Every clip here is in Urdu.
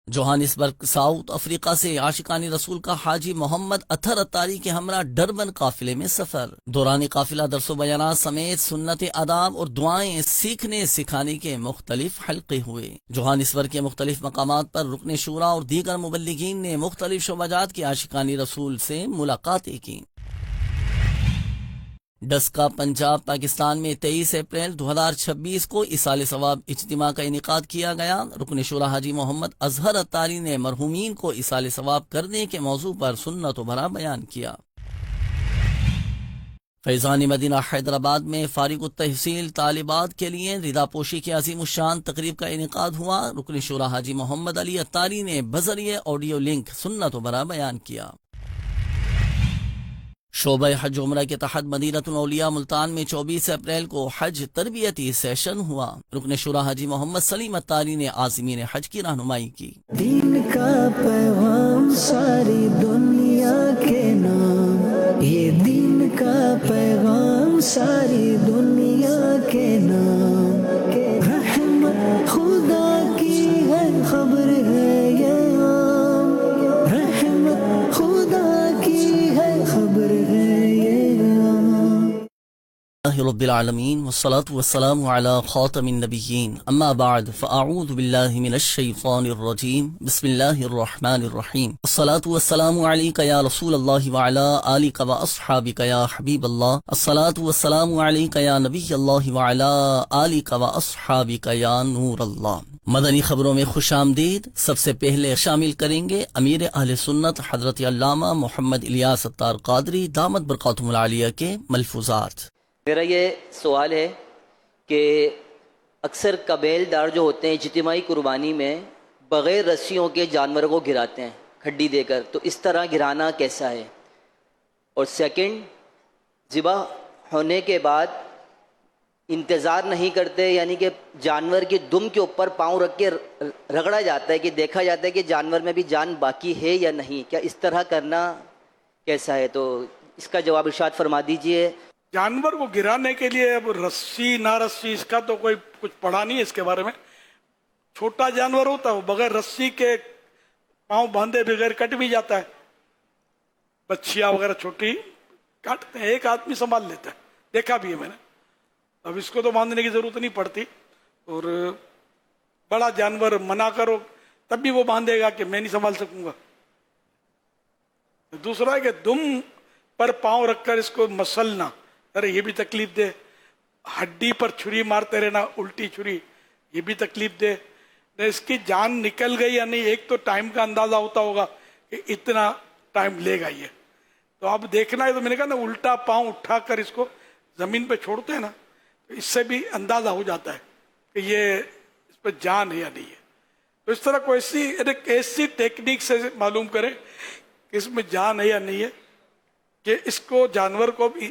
جوہانسبرگ ساؤتھ افریقہ سے عاشقان رسول کا حاجی محمد اطہر اتاری کے ہمراہ ڈربن قافلے میں سفر۔ دوران قافلہ درس و بیانات سمیت سنت آداب اور دعائیں سیکھنے سکھانے کے مختلف حلقے ہوئے۔ جوہانسبرگ کے مختلف مقامات پر رکن شورا اور دیگر مبلغین نے مختلف شعبہ جات کے عاشقان رسول سے ملاقاتیں کی۔ ڈسکا پنجاب پاکستان میں 23 اپریل 2026 کو ایصال ثواب اجتماع کا انعقاد کیا گیا۔ رکن شورا حاجی محمد اظہر اتاری نے مرحومین کو ایصال ثواب کرنے کے موضوع پر سنت و بھرا بیان کیا۔ فیضان مدینہ حیدرآباد میں فارغ التحصیل طالبات کے لیے ردا پوشی کی عظیم الشان تقریب کا انعقاد ہوا۔ رکن شورا حاجی محمد علی اتاری نے بذریعہ آڈیو لنک سنت و بھرا بیان کیا۔ شعبہ حج عمرہ کے تحت مدینۃ الاولیاء ملتان میں 24 اپریل کو حج تربیتی سیشن ہوا۔ رکن شورا حاجی محمد سلیم اتاری نے عازمین حج کی رہنمائی کی۔ دین کا پیغام ساری دنیا کے نام، یہ دین کا پیغام ساری دنیا کے نام، رحمت خدا کی ہے خبر ہے یہ عام، رحمت خدا کی ہے خبر ہے یہ عام۔ اللہ رب العالمین والصلاة والسلام على خاتم النبیین، اما بعد فاعوذ باللہ من الشیطان الرجیم، بسم اللہ الرحمن الرحیم، الصلاة والسلام علیک یا رسول اللہ وعلی آلک واصحابک یا حبیب اللہ، الصلاة والسلام علیک یا نبی اللہ وعلی آلک واصحابک یا نور اللہ۔ مدنی خبروں میں خوش آمدید۔ سب سے پہلے شامل کریں گے امیر اہل سنت حضرت علامہ محمد الیاس اتار قادری دامت برکاتہم العالیہ کے ملفوظات۔ میرا یہ سوال ہے کہ اکثر قبیل دار جو ہوتے ہیں اجتماعی قربانی میں بغیر رسیوں کے جانوروں کو گراتے ہیں کھڈی دے کر، تو اس طرح گرانا کیسا ہے؟ اور سیکنڈ، ذبح ہونے کے بعد انتظار نہیں کرتے، یعنی کہ جانور کی دم کے اوپر پاؤں رکھ کے رگڑا جاتا ہے کہ دیکھا جاتا ہے کہ جانور میں بھی جان باقی ہے یا نہیں، کیا اس طرح کرنا کیسا ہے؟ تو اس کا جواب ارشاد فرما دیجئے۔ جانور کو گرانے کے لیے اب رسی نہ رسی اس کا تو کوئی کچھ پڑھا نہیں ہے اس کے بارے میں۔ چھوٹا جانور ہوتا ہے وہ بغیر رسی کے پاؤں باندھے بغیر کٹ بھی جاتا ہے، بچھیا وغیرہ چھوٹی کاٹتے ہیں، ایک آدمی سنبھال لیتا ہے، دیکھا بھی ہے میں نے۔ اب اس کو تو باندھنے کی ضرورت نہیں پڑتی، اور بڑا جانور منع کرو تب بھی وہ باندھے گا کہ میں نہیں سنبھال سکوں گا۔ دوسرا ہے کہ دم پر پاؤں رکھ کر اس کو مسلنا، ارے یہ بھی تکلیف دے۔ ہڈی پر چھری مارتے رہنا، الٹی چھری، یہ بھی تکلیف دے۔ اس کی جان نکل گئی یا نہیں، ایک تو ٹائم کا اندازہ ہوتا ہوگا کہ اتنا ٹائم لے گا یہ، تو اب دیکھنا ہے۔ تو میں نے کہا نا الٹا پاؤں اٹھا کر اس کو زمین پہ چھوڑتے ہیں نا، تو اس سے بھی اندازہ ہو جاتا ہے کہ یہ اس پہ جان ہے یا نہیں ہے۔ تو اس طرح کوئی ایسی ٹیکنیک سے معلوم کرے کہ اس میں جان ہے یا نہیں ہے، کہ اس کو جانور کو بھی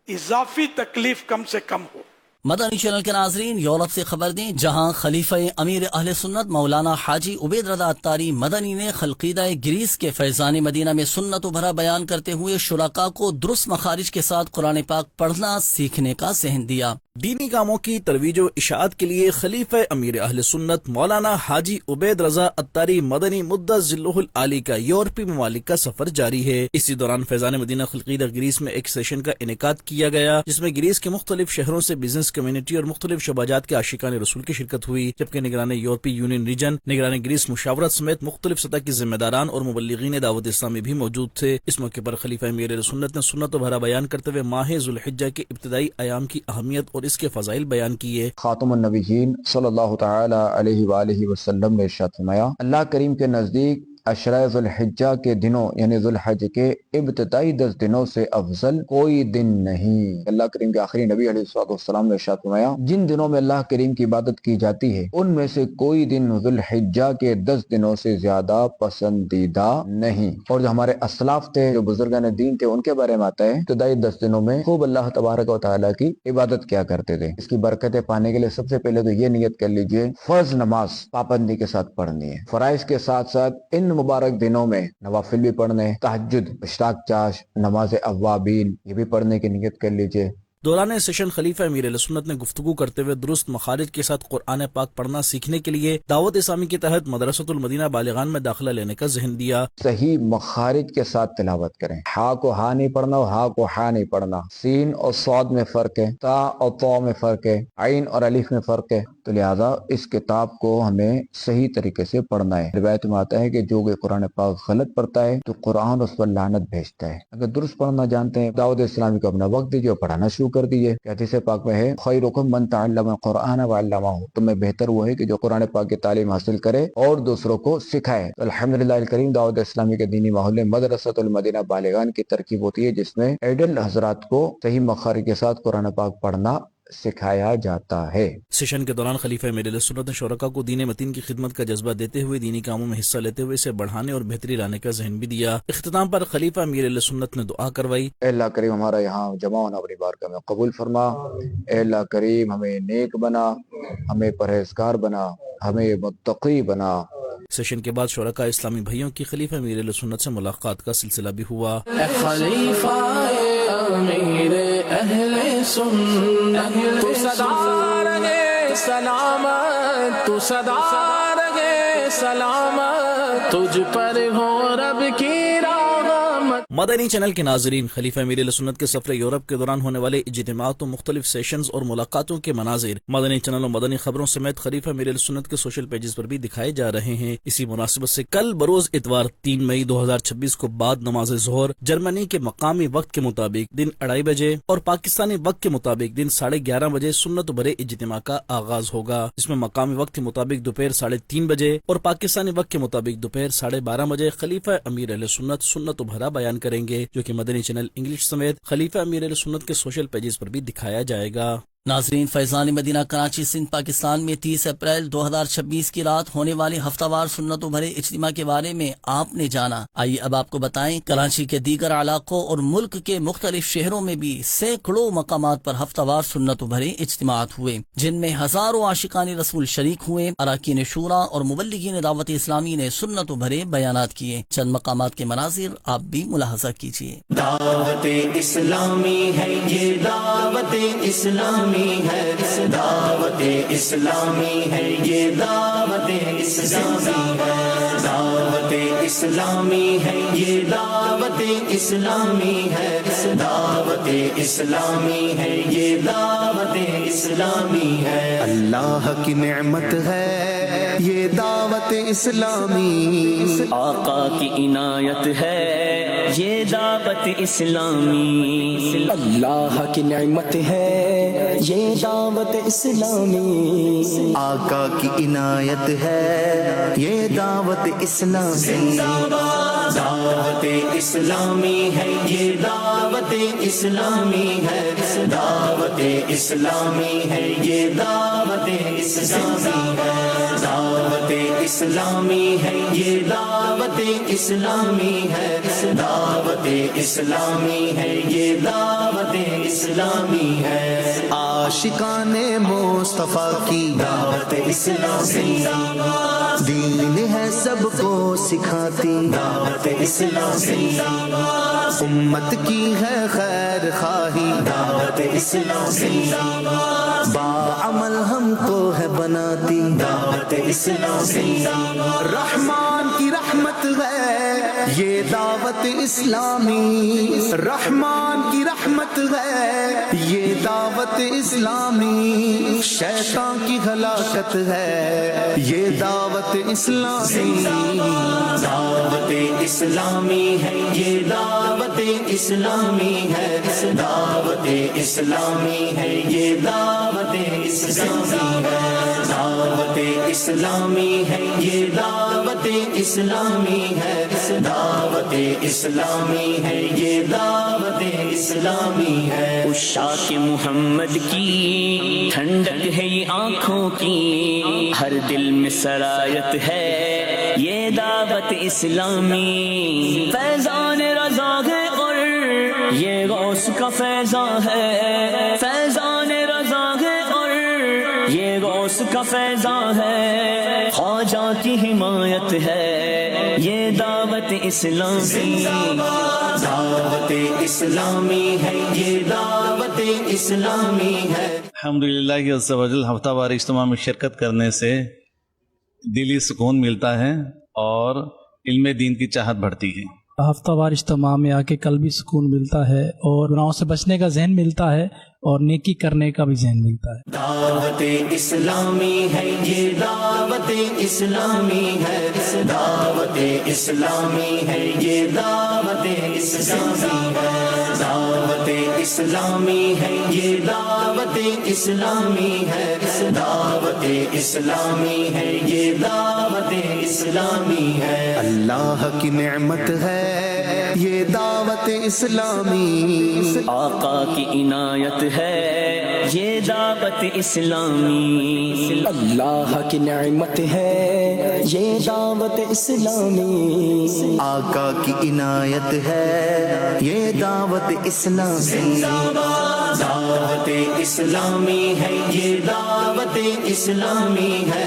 اضافی تکلیف کم سے کم ہو۔ مدنی چینل کے ناظرین، یورپ سے خبر دیں، جہاں خلیفہ امیر اہل سنت مولانا حاجی عبید رضا اتاری مدنی نے خلقیدہ گریس کے فیضان مدینہ میں سنت و بھرا بیان کرتے ہوئے شرکاء کو درست مخارج کے ساتھ قرآن پاک پڑھنا سیکھنے کا ذہن دیا۔ دینی کاموں کی ترویج و اشاعت کے لیے خلیفہ امیر اہل سنت مولانا حاجی عبید رضا اتاری مدنی مدث ذلہ العالی کا یورپی ممالک کا سفر جاری ہے۔ اسی دوران فیضان مدینہ خلقیدہ گریس میں ایک سیشن کا انعقاد کیا گیا، جس میں گریس کے مختلف شہروں سے بزنس کمیونٹی اور مختلف شعبہ جات کے عاشقان رسول کی شرکت ہوئی، جبکہ نگران یورپی یونین ریجن، نگران گریس مشاورت سمیت مختلف سطح کے ذمہ داران اور مبلغین دعوت اسلامی بھی موجود تھے۔ اس موقع پر خلیفہ امیر اہل سنت نے سنت و بھرا بیان کرتے ہوئے ماہ ذو الحجہ کے ابتدائی ایام کی اہمیت اور اس کے فضائل بیان کیے۔ خاتم النبیین صلی اللہ تعالی علیہ وآلہ وسلم نے ارشاد فرمایا، اللہ کریم کے نزدیک عشرہ ذو الحجہ کے دنوں یعنی ذو الحج کے ابتدائی 10 دنوں سے افضل کوئی دن نہیں۔ اللہ کریم کے آخری نبی علیہ الصلوۃ والسلام نے ارشاد فرمایا، جن دنوں میں اللہ کریم کی عبادت کی جاتی ہے ان میں سے کوئی دن ذو الحجہ کے 10 دنوں سے زیادہ پسندیدہ نہیں۔ اور جو ہمارے اسلاف تھے، جو بزرگان دین تھے، ان کے بارے میں آتا ہے ابتدائی 10 دنوں میں خوب اللہ تبارک و تعالیٰ کی عبادت کیا کرتے تھے۔ اس کی برکتیں پانے کے لیے سب سے پہلے تو یہ نیت کر لیجئے، فرض نماز پابندی کے ساتھ پڑھنی ہے۔ فرائض کے ساتھ ساتھ ان مبارک دنوں میں نوافل بھی پڑھنے، تہجد، اشراق چاش، نماز اوابین، یہ بھی پڑھنے کی نیت کر لیجئے۔ دوران سیشن خلیفہ امیر اہل سنت نے گفتگو کرتے ہوئے درست مخارج کے ساتھ قرآن پاک پڑھنا سیکھنے کے لیے دعوت اسلامی کے تحت مدرسۃ المدینہ بالغان میں داخلہ لینے کا ذہن دیا۔ صحیح مخارج کے ساتھ تلاوت کریں، ہا کو ہا نہیں پڑھنا اور ہا کو ہا نہیں پڑھنا، سین اور صاد میں فرق ہے، تا اور طا میں فرق ہے، عین اور الف میں فرق ہے، تو لہذا اس کتاب کو ہمیں صحیح طریقے سے پڑھنا ہے۔ روایت میں آتا ہے کہ جو کوئی قرآن پاک غلط پڑھتا ہے تو قرآن اس پر لعنت بھیجتا ہے۔ اگر درست پڑھنا جانتے ہیں دعوت اسلامی کو اپنا وقت دیجیے اور پڑھانا شروع کر دیجیے۔ حدیث پاک میں ہے خیرکم من تعلم القرآن وعلمہ، تو میں بہتر وہ ہے کہ جو قرآن پاک کی تعلیم حاصل کرے اور دوسروں کو سکھائے۔ تو الحمدللہ الکریم دعوت اسلامی کے دینی ماحول میں مدرسۃ المدینہ بالغان کی ترکیب ہوتی ہے جس میں ایڈل حضرات کو صحیح مخارج کے ساتھ قرآن پاک پڑھنا سکھایا جاتا ہے۔ سیشن کے دوران خلیفہ امیر اہل سنت نے شرکاء کو دین متین کی خدمت کا جذبہ دیتے ہوئے دینی کاموں میں حصہ لیتے ہوئے اسے بڑھانے اور بہتری لانے کا ذہن بھی دیا۔ اختتام پر خلیفہ امیر اہل سنت نے دعا کروائی۔ اے اللہ کریم ہمارا یہاں جمع ہونا اپنی بارگاہ میں قبول فرما، اے اللہ کریم ہمیں نیک بنا، ہمیں پرہیزگار بنا، ہمیں متقی بنا۔ سیشن کے بعد شرکاء اسلامی بھائیوں کی خلیفہ امیر اہل سنت سے ملاقات کا سلسلہ بھی ہوا۔ خلیفہ امیر اہل سنت تو صدا رہے سلامت، تو صدا رہے سلامت، تجھ پر ہو رب کی رحمت۔ مدنی چینل کے ناظرین، خلیفہ امیر اہل سنت کے سفر یورپ کے دوران ہونے والے اجتماعات و مختلف سیشنز اور ملاقاتوں کے مناظر مدنی چینل و مدنی خبروں سمیت خلیفہ امیر اہل سنت کے سوشل پیجز پر بھی دکھائے جا رہے ہیں۔ اسی مناسبت سے کل بروز اتوار 3 مئی 2026 کو بعد نماز ظہر جرمنی کے مقامی وقت کے مطابق دن 2:30 بجے اور پاکستانی وقت کے مطابق دن 11:30 بجے سنت و برے اجتماع کا آغاز ہوگا، جس میں مقامی وقت کے مطابق دوپہر 3:30 بجے اور پاکستانی وقت کے مطابق دوپہر 12:30 بجے خلیفہ امیر اہل سنت و بھرا بیان کریں گے، جو کہ مدنی چینل انگلش سمیت خلیفہ امیر اہل سنت کے سوشل پیجز پر بھی دکھایا جائے گا۔ ناظرین، فیضان مدینہ کراچی سندھ پاکستان میں 30 اپریل 2026 کی رات ہونے والے ہفتہ وار سنت و بھرے اجتماع کے بارے میں آپ نے جانا۔ آئیے اب آپ کو بتائیں کراچی کے دیگر علاقوں اور ملک کے مختلف شہروں میں بھی سینکڑوں مقامات پر ہفتہ وار سنت و بھرے اجتماعات ہوئے، جن میں ہزاروں عاشقان رسول شریک ہوئے۔ اراکین شورا اور مبلغین دعوت اسلامی نے سنت و بھرے بیانات کیے۔ چند مقامات کے مناظر آپ بھی ملاحظہ کیجیے۔ دعوت اسلامی ہے یہ، دعوت اسلامی ہے، دعوت اسلامی ہے یہ، دعوت اسلامی ہے، دعوت اسلامی ہے یہ، دعوت اسلامی ہے، دعوت اسلامی ہے یہ، دعوت اسلامی ہے۔ اللہ کی نعمت ہے یہ دعوت اسلامی، آقا کی عنایت ہے یہ دعوت اسلامی، اللہ کی نعمت ہے یہ دعوت اسلامی، آقا کی عنایت ہے یہ دعوت اسلامی، دعوت اسلامی ہے یہ، دعوت اسلامی ہے، دعوت اسلامی ہے یہ، دعوت اسلامی ہے، دعوت اسلامی ہے یہ، دعوت اسلامی ہے، دعوت اسلامی ہے یہ، دعوت اسلامی ہے۔ عاشقان مصطفیٰ کی دعوت اسلامی، دین ہے سب کو سکھاتی دعوت اسلامی، امت کی ہے خیر خواہی دعوت اسلامی، باعمل ہم کو ہے بناتی دعوت اسلامی، رحمان کی رحمت ہے یہ دعوت اسلامی، رحمان کی رحمت ہے یہ دعوت اسلامی، شیطان کی ہلاکت ہے یہ دعوت اسلامی، دعوت اسلامی ہے یہ، دعوت اسلامی ہے، دعوت اسلامی ہے یہ، دعوت اسلامی ہے، دعوت اسلامی ہے یہ، دعوت اسلامی ہے، دعوت اسلامی ہے یہ، دعوت اسلامی ہے۔ عشاق محمد کی ٹھنڈک ہے یہ آنکھوں کی، ہر دل میں سرایت ہے یہ دعوت اسلامی، فیضان رضا ہے اور یہ غوث کا فیضان ہے، فیضان رضا ہے اور یہ غوث کا فیضان ہے، خواجہ کی حمایت ہے یہ دعوت اسلامی، دعوت اسلامی ہے یہ، دعوت دعوت اسلامی ہے. الحمدللہ عز و جل ہفتہ وار اجتماع میں شرکت کرنے سے دلی سکون ملتا ہے اور علم دین کی چاہت بڑھتی ہے. ہفتہ وار اجتماع میں آ کے قلبی سکون ملتا ہے اور گناہوں سے بچنے کا ذہن ملتا ہے اور نیکی کرنے کا بھی ذہن ملتا ہے. دعوت اسلامی ہے یہ دعوت اسلامی ہے. دعوت اسلامی ہے یہ دعوت اسلامی ہے. دعوت اسلامی ہے یہ دعوت اسلامی ہے. دعوت اسلامی ہے یہ دعوت اسلامی ہے. اللہ کی نعمت ہے یہ دعوت اسلامی. آقا کی عنایت ہے یہ دعوت اسلامی. اللہ کی نعمت ہے یہ دعوت اسلامی. آقا کی عنایت ہے یہ دعوت اسلامی. دعوت اسلامی ہے یہ دعوت اسلامی ہے.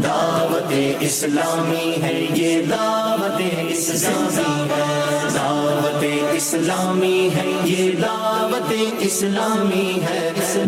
دعوت اسلامی ہے یہ دعوت اسلامی ہے. دعوت اسلامی ہے یہ دعوت اسلامی ہے.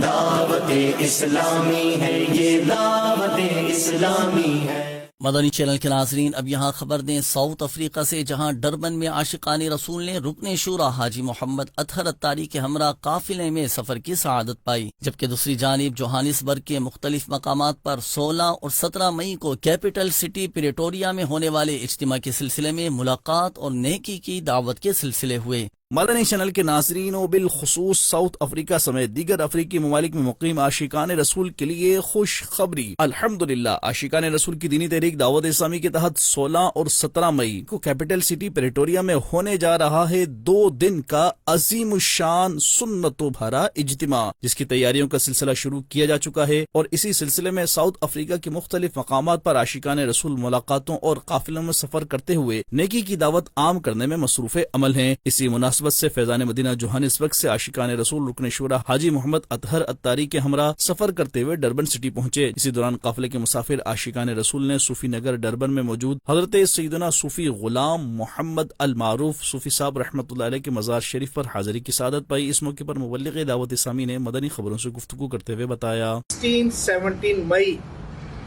دعوت اسلامی ہے یہ دعوت اسلامی ہے. مدنی چینل کے ناظرین، اب یہاں خبر دیں ساؤتھ افریقہ سے، جہاں ڈربن میں عاشقان رسول نے رکن شورا حاجی محمد اطہر اتاری کے ہمراہ قافلے میں سفر کی سعادت پائی، جبکہ دوسری جانب جوہانسبرگ کے مختلف مقامات پر 16 اور 17 مئی کو کیپٹل سٹی پریٹوریا میں ہونے والے اجتماع کے سلسلے میں ملاقات اور نیکی کی دعوت کے سلسلے ہوئے. مدنی چینل کے ناظرین و بالخصوص ساؤتھ افریقہ سمیت دیگر افریقی ممالک میں مقیم عاشقان رسول کے لیے خوش خبری. الحمدللہ عاشقان رسول کی دینی تحریک دعوت اسلامی کے تحت 16 اور 17 مئی کو کیپٹل سٹی پریٹوریا میں ہونے جا رہا ہے 2 دن کا عظیم الشان سنتوں بھرا اجتماع، جس کی تیاریوں کا سلسلہ شروع کیا جا چکا ہے، اور اسی سلسلے میں ساؤتھ افریقہ کے مختلف مقامات پر عاشقان رسول ملاقاتوں اور قافلوں میں سفر کرتے ہوئے نیکی کی دعوت عام کرنے میں مصروف عمل ہیں. اسی مناسبت سے فیضان مدینہ جوہانسبرگ سے عاشقان رسول رکن شورا حاجی محمد اطہر اتاری کے ہمراہ سفر کرتے ہوئے ڈربن سٹی پہنچے. اسی دوران قافلے کے مسافر عاشقان رسول نے صوفی نگر ڈربن میں موجود حضرت سیدنا صوفی غلام محمد المعروف صوفی صاحب رحمۃ اللہ علیہ کے مزار شریف پر حاضری کی سعادت پائی. اس موقع پر مبلغ دعوت اسلامی نے مدنی خبروں سے گفتگو کرتے ہوئے بتایا 17 مئی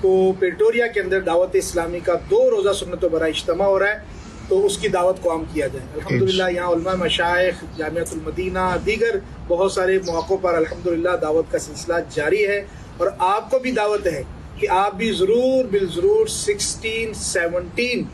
کو پریٹوریا کے اندر دعوت اسلامی کا 2 روزہ سنتوں بھرا اجتماع ہو رہا ہے، تو اس کی دعوت کو عام کیا جائے. الحمدللہ یہاں علماء مشائخ جامعۃ المدینہ دیگر بہت سارے مواقعوں پر الحمدللہ دعوت کا سلسلہ جاری ہے، اور آپ کو بھی دعوت ہے کہ آپ بھی ضرور بالضرور 16-17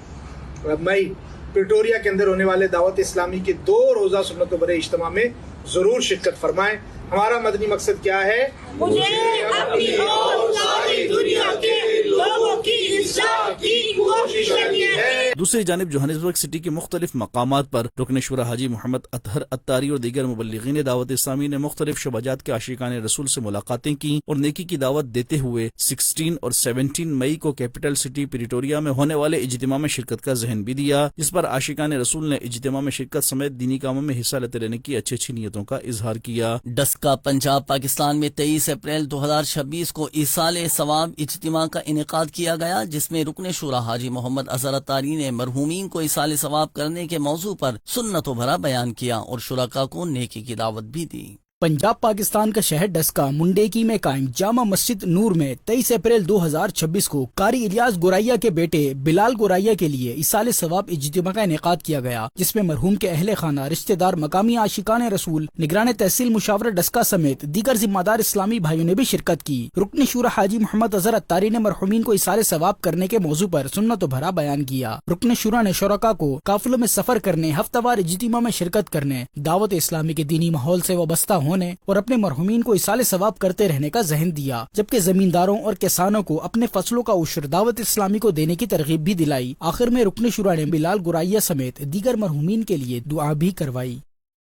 مئی پریٹوریا کے اندر ہونے والے دعوت اسلامی کے 2 روزہ سنتوں بھرے اجتماع میں ضرور شرکت فرمائیں. ہمارا مدنی مقصد کیا ہے؟ مجھے اپنی اور ساری دنیا کے لوگوں کی اصلاح کی کوشش کرنی ہے. دوسری جانب جوہانسبرگ سٹی کے مختلف مقامات پر رکن شورا حاجی محمد اطہر اتاری اور دیگر مبلغین دعوت اسلامی نے مختلف شعبات کے عاشقان رسول سے ملاقاتیں کی اور نیکی کی دعوت دیتے ہوئے 16 اور 17 مئی کو کیپٹل سٹی پریٹوریا میں ہونے والے اجتماع میں شرکت کا ذہن بھی دیا، جس پر عاشقان رسول نے اجتماع میں شرکت سمیت دینی کاموں میں حصہ لیتے رہنے کی اچھی نیتوں کا اظہار کیا. ڈسکا پنجاب پاکستان میں 23 اپریل 2026 کو ایصال ثواب اجتماع کا انعقاد کیا گیا، جس میں رکن شورا حاجی محمد اظہر اتاری نے مرحومین کو ایصال ثواب کرنے کے موضوع پر سنتوں بھرا بیان کیا اور شرکاء کو نیکی کی دعوت بھی دی. پنجاب پاکستان کا شہر ڈسکا منڈیکی میں قائم جامع مسجد نور میں 23 اپریل 2026 کو قاری الیاس گورائیا کے بیٹے بلال گورائیا کے لیے ایصال ثواب اجتماع کا انعقاد کیا گیا، جس میں مرحوم کے اہل خانہ، رشتہ دار، مقامی عاشقان رسول، نگران تحصیل مشاور ڈسکا سمیت دیگر ذمہ دار اسلامی بھائیوں نے بھی شرکت کی. رکن شورا حاجی محمد اظہر اتاری نے مرحومین کو ایصال ثواب کرنے کے موضوع پر سنت و بھرا بیان کیا. رکن شورا نے شرکاء کو قافلوں میں سفر کرنے، ہفتہ وار اجتماع میں شرکت کرنے، دعوت اسلامی کے دینی ماحول سے وابستہ ہونے اور اپنے مرحومین کو ایصال ثواب کرتے رہنے کا ذہن دیا، جبکہ زمینداروں اور کسانوں کو اپنے فصلوں کا عشر دعوت اسلامی کو دینے کی ترغیب بھی دلائی. آخر میں رکن شورا نے بلال گورائیا سمیت دیگر مرحومین کے لیے دعا بھی کروائی.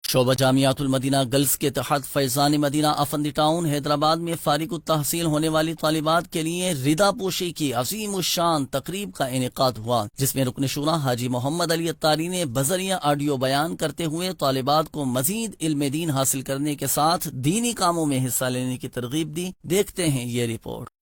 شعبہ جامعات المدینہ گرلز کے تحت فیضان مدینہ افندی ٹاؤن حیدرآباد میں فارغ التحصیل ہونے والی طالبات کے لیے ردا پوشی کی عظیم الشان تقریب کا انعقاد ہوا، جس میں رکن شورا حاجی محمد علی اتاری نے بذریعہ آڈیو بیان کرتے ہوئے طالبات کو مزید علم دین حاصل کرنے کے ساتھ دینی کاموں میں حصہ لینے کی ترغیب دی. دیکھتے ہیں یہ رپورٹ.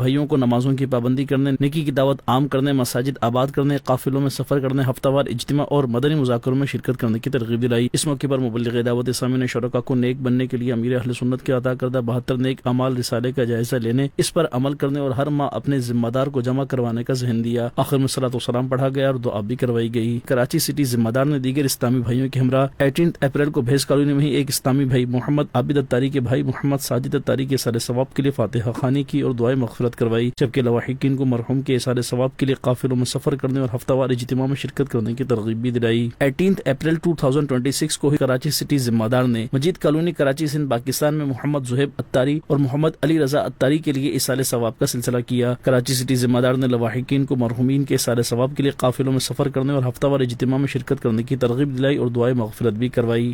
بھائیوں کو نمازوں کی پابندی کرنے، نیکی کی دعوت عام کرنے، مساجد آباد کرنے، قافلوں میں سفر کرنے، ہفتہ وار اجتماع اور مدنی مذاکروں میں شرکت کرنے کی ترغیب دلائی۔ اس موقع پر مبلغ دعوت اسلامی نے شرکاء کو نیک بننے کے لیے امیر اہل سنت کے عطا کردہ 72 نیک اعمال رسالے کا جائزہ لینے، اس پر عمل کرنے اور ہر ماہ اپنے ذمہ دار کو جمع کروانے کا ذہن دیا۔ آخر میں صلاۃ و سلام پڑھا گیا اور دعا بھی کروائی گئی۔ کراچی سٹی ذمہ دار نے دیگر اسلامی بھائیوں کے ہمراہ 18 اپریل کو بھیس کالونی میں ہی ایک اسلامی بھائی محمد عابد اتاری کے بھائی محمد ساجد اتاری کے اثار ثواب کے لیے فاتحہ خوانی کی اور دعائے مغفرت کروائی، جبکہ لواحقین کو مرحوم کے اثار ثواب کے لیے قافلوں میں سفر کرنے اور ہفتہ وار اجتماع میں شرکت کرنے کی ترغیب بھی دلائی۔ 18 اپریل 2026 کو ہی کراچی سٹی ذمہ دار نے مجید کالونی کراچی سندھ پاکستان میں محمد زہیب اتاری اور محمد علی رضا اتاری کے لیے اثار ثواب کا سلسلہ کیا۔ کراچی سٹی ذمہ دار نے لواحقین کو مرحومین کے اثار ثواب کے لیے قافلوں میں سفر کرنے اور ہفتہ وار اجتماع میں شرکت کرنے کی ترغیب دلائی اور دعائے مغفرت بھی کروائی۔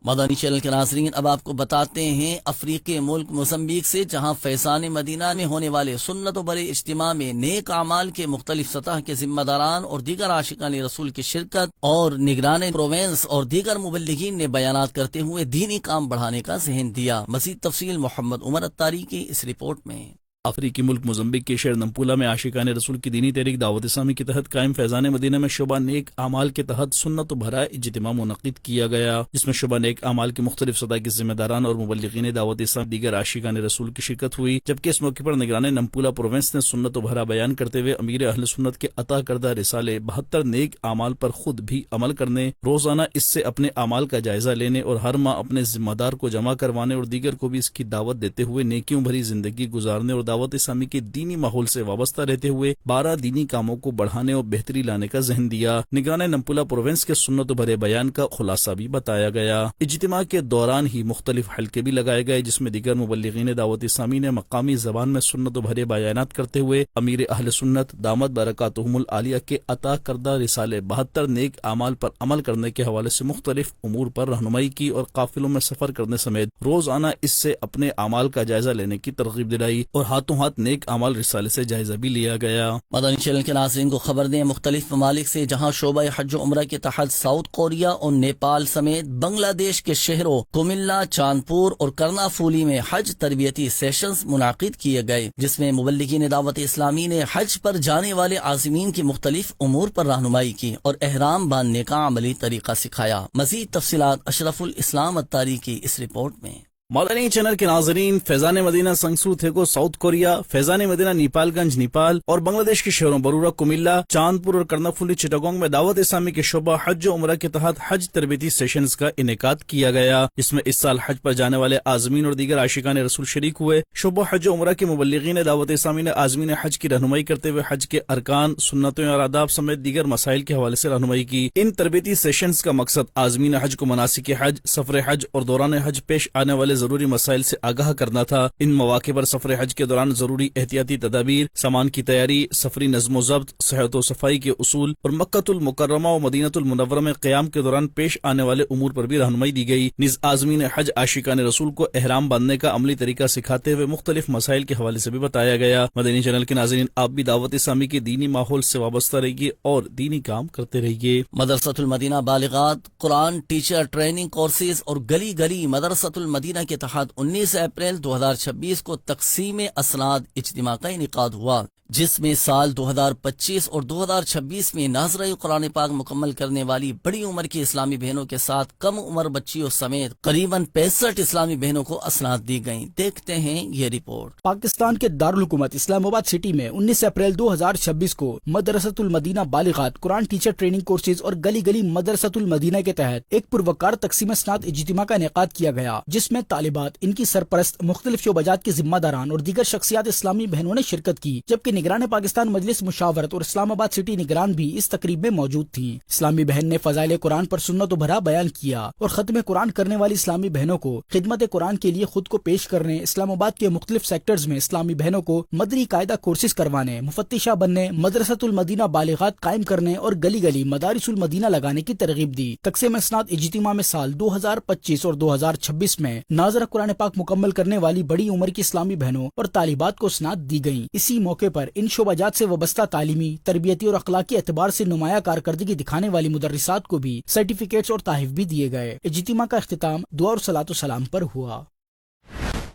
مدنی چینل کے ناظرین، اب آپ کو بتاتے ہیں افریقی ملک موزمبیق سے، جہاں فیضان مدینہ میں ہونے والے سنت و بڑے اجتماع میں نیک اعمال کے مختلف سطح کے ذمہ داران اور دیگر عاشقان رسول کی شرکت اور نگران پروونس اور دیگر مبلغین نے بیانات کرتے ہوئے دینی کام بڑھانے کا ذہن دیا۔ مزید تفصیل محمد عمر اتاری کی اس رپورٹ میں۔ افریقی ملک موزمبیق کے شہر نمپولا میں عاشقان رسول کی دینی تحریک دعوت اسلامی کے تحت قائم فیضان مدینہ میں شعبہ نیک اعمال کے تحت سنت و بھرا اجتماع منعقد کیا گیا، جس میں شعبہ نیک اعمال کے مختلف سطح کے ذمہ داران اور مبلغین دعوت اسلام دیگر عاشقان رسول کی شرکت ہوئی، جبکہ اس موقع پر نگران نمپولا پروونس نے سنت و بھرا بیان کرتے ہوئے امیر اہل سنت کے عطا کردہ رسالے 72 نیک اعمال پر خود بھی عمل کرنے، روزانہ اس سے اپنے اعمال کا جائزہ لینے اور ہر ماہ اپنے ذمہ دار کو جمع کروانے اور دیگر کو بھی اس کی دعوت دیتے ہوئے نیکیوں بھری زندگی گزارنے اور دعوت اسلامی کی دینی ماحول سے وابستہ رہتے ہوئے 12 دینی کاموں کو بڑھانے اور بہتری لانے کا ذہن دیا۔ نگران نمپولا پروونس کے سنت و بھرے بیان کا خلاصہ بھی بتایا گیا۔ اجتماع کے دوران ہی مختلف حلقے بھی لگائے گئے، جس میں دیگر مبلغین دعوت اسلامی نے مقامی زبان میں سنت و بھرے بیانات کرتے ہوئے امیر اہل سنت دامت برکاتہم العالیہ کے عطا کردہ رسالے 72 نیک اعمال پر عمل کرنے کے حوالے سے مختلف امور پر رہنمائی کی اور قافلوں میں سفر کرنے سمیت روزانہ اس سے اپنے اعمال کا جائزہ لینے کی ترغیب دلائی اور ہاتھوں ہاتھ نیک اعمال رسالے سے جائزہ بھی لیا گیا۔ مدنی چینل کے ناظرین کو خبر دیں، مختلف ممالک سے جہاں شعبہ حج و عمرہ کے تحت ساؤتھ کوریا اور نیپال سمیت بنگلہ دیش کے شہروں کوملا، چاندپور اور کرنا پھولی میں حج تربیتی سیشنز منعقد کیے گئے، جس میں مبلغین دعوت اسلامی نے حج پر جانے والے عازمین کی مختلف امور پر رہنمائی کی اور احرام باندھنے کا عملی طریقہ سکھایا۔ مزید تفصیلات اشرف الاسلام اتاری کی اس رپورٹ میں۔ مدنی چینل کے ناظرین، فیضان مدینہ سنگسو تھیکو ساؤتھ کوریا، فیضان مدینہ نیپال گنج نیپال اور بنگلہ دیش کے شہروں برورا، کومیلا، چاندپور اور کرنافولی چٹاگونگ میں دعوت اسلامی کے شعبہ حج و عمرہ کے تحت حج تربیتی سیشنز کا انعقاد کیا گیا، جس میں اس سال حج پر جانے والے عازمین اور دیگر عاشقان رسول شریک ہوئے۔ شعبہ حج و عمرہ کے مبلغین دعوت اسلامی نے عازمین حج کی رہنمائی کرتے ہوئے حج کے ارکان، سنتوں اور آداب سمیت دیگر مسائل کے حوالے سے رہنمائی کی۔ ان تربیتی سیشنز کا مقصد عازمین حج کو مناسک حج، سفر حج اور دوران حج پیش آنے والے ضروری مسائل سے آگاہ کرنا تھا۔ ان مواقع پر سفر حج کے دوران ضروری احتیاطی تدابیر، سامان کی تیاری، سفری نظم و ضبط، صحت و صفائی کے اصول اور مکۃ المکرمہ و مدینہ المنورہ میں قیام کے دوران پیش آنے والے امور پر بھی رہنمائی دی گئی۔ نیز عازمین حج عاشقان رسول کو احرام باندھنے کا عملی طریقہ سکھاتے ہوئے مختلف مسائل کے حوالے سے بھی بتایا گیا۔ مدنی چینل کے ناظرین، آپ بھی دعوت اسلامی کے دینی ماحول سے وابستہ رہیے اور دینی کام کرتے رہیے۔ مدرسۃ المدینہ بالغات قرآن ٹیچر ٹریننگ کورسز اور گلی گلی مدرسۃ المدینہ کے تحت 19 اپریل 2026 کو تقسیم اسناد اجتماع کا انعقاد ہوا، جس میں سال 2025 اور 2026 میں ناظرہ قرآن پاک مکمل کرنے والی بڑی عمر کی اسلامی بہنوں کے ساتھ کم عمر بچیوں سمیت قریباً 65 اسلامی بہنوں کو اسناد دی گئیں۔ دیکھتے ہیں یہ رپورٹ۔ پاکستان کے دارالحکومت اسلام آباد سٹی میں 19 اپریل 2026 کو مدرسۃ المدینہ بالغات قرآن ٹیچر ٹریننگ کورسز اور گلی گلی مدرسۃ المدینہ کے تحت ایک پروقار تقسیم اسناد اجتماع کا انعقاد کیا گیا، جس میں طالبات، ان کی سرپرست، مختلف شعبہ جات کے ذمہ داران اور دیگر شخصیات اسلامی بہنوں نے شرکت کی، جبکہ نگران پاکستان مجلس مشاورت اور اسلام آباد سٹی نگران بھی اس تقریب میں موجود تھیں۔ اسلامی بہن نے فضائل قرآن پر سنت و بھرا بیان کیا اور ختم قرآن کرنے والی اسلامی بہنوں کو خدمت قرآن کے لیے خود کو پیش کرنے، اسلام آباد کے مختلف سیکٹرز میں اسلامی بہنوں کو مدنی قاعدہ کورسز کروانے، مفتشہ بننے، مدرسۃ المدینہ بالغات قائم کرنے اور گلی گلی مدارس المدینہ لگانے کی ترغیب دی۔ تقسیم اسناد اجتماع میں سال 2025 اور 2026 میں ناظرہ قرآن پاک مکمل کرنے والی بڑی عمر کی اسلامی بہنوں اور طالبات کو اسناد دی گئیں۔ اسی موقع پر ان شعبہ جات سے وابستہ تعلیمی، تربیتی اور اخلاقی اعتبار سے نمایاں کارکردگی دکھانے والی مدرسات کو بھی سرٹیفکیٹس اور تحائف بھی دیے گئے۔ اجتماع کا اختتام دعا اور صلاۃ و سلام پر ہوا۔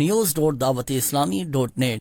news.dawat-islami.net